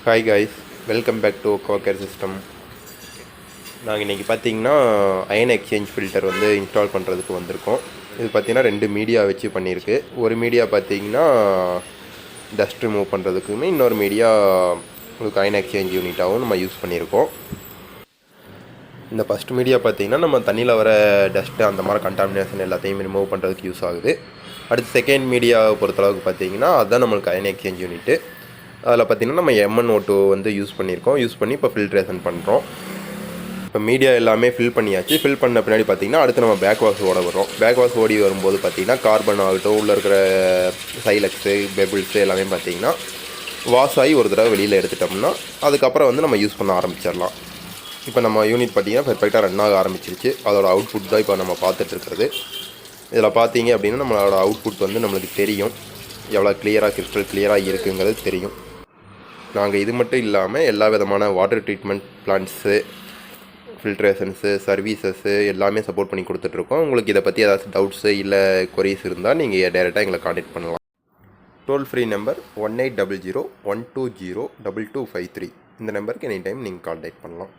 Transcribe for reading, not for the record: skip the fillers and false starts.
Hi guys, welcome back to Gocare system. நாங்கள் இன்றைக்கி பார்த்தீங்கன்னா அயன் எக்ஸ்சேஞ்ச் ஃபில்டர் வந்து இன்ஸ்டால் பண்ணுறதுக்கு வந்திருக்கோம். இது பார்த்திங்கன்னா 2 மீடியா வச்சு பண்ணியிருக்கு. ஒரு மீடியா பார்த்திங்கன்னா டஸ்ட் ரிமூவ் பண்ணுறதுக்குமே, இன்னொரு மீடியா உங்களுக்கு அயன் எக்ஸ்சேஞ்ச் யூனிட்டாகவும் நம்ம யூஸ் பண்ணியிருக்கோம். இந்த ஃபஸ்ட் மீடியா பார்த்திங்கன்னா நம்ம தண்ணியில் வர டஸ்ட்டு அந்த மாதிரி கண்டாமினேஷன் எல்லாத்தையும் ரிமூவ் பண்ணுறதுக்கு யூஸ் ஆகுது. அடுத்து செகண்ட் மீடியாவை பொறுத்தளவுக்கு பார்த்திங்கன்னா அதுதான் நம்மளுக்கு அயன் எக்ஸ்சேஞ்ச் யூனிட்டு. அதில் பார்த்திங்கன்னா நம்ம MnO2 வந்து யூஸ் பண்ணி இப்போ ஃபில்ட்ரேஷன் பண்ணுறோம். இப்போ மீடியா எல்லாமே ஃபில் பண்ணியாச்சு. ஃபில் பண்ண பின்னாடி பார்த்திங்கன்னா அடுத்து நம்ம பேக் வாஷ் ஓட வரும். பேக் வாஷ் ஓடி வரும்போது பார்த்திங்கன்னா கார்பன் ஆகட்டும், உள்ளே இருக்கிற சைலக்ஸு, பெபிள்ஸு எல்லாமே பார்த்திங்கன்னா வாஷ் ஆகி ஒரு தடவை வெளியில் எடுத்துட்டோம்னா அதுக்கப்புறம் வந்து நம்ம யூஸ் பண்ண ஆரம்பிச்சிடலாம். இப்போ நம்ம யூனிட் பார்த்திங்கன்னா பெர்ஃபெக்டாக ரன் ஆக ஆரம்பிச்சிருச்சு. அதோட அவுட்புட் தான் இப்போ நம்ம பார்த்துட்டு இருக்கிறது. இதில் பார்த்தீங்க அப்படின்னா நம்மளோட அவுட்புட் வந்து நம்மளுக்கு தெரியும், எவ்வளோ கிறிஸ்டல் கிளியராக இருக்குங்கிறது தெரியும். நாங்கள் இது மட்டும் இல்லாமல் எல்லா விதமான வாட்டர் ட்ரீட்மெண்ட் பிளான்ட்ஸு, ஃபில்ட்ரேஷன்ஸு, சர்வீசஸ்ஸு எல்லாமே சப்போர்ட் பண்ணி கொடுத்துட்ருக்கோம். உங்களுக்கு இதை பற்றி ஏதாச்சும் டவுட்ஸு இல்லை கொரீஸ் இருந்தால் நீங்கள் டைரெக்டாக எங்களை காண்டாக்ட் பண்ணலாம். Toll free number 1800 120 2253. இந்த நம்பருக்கு எனி டைம் நீங்கள் காண்டாக்ட் பண்ணலாம்.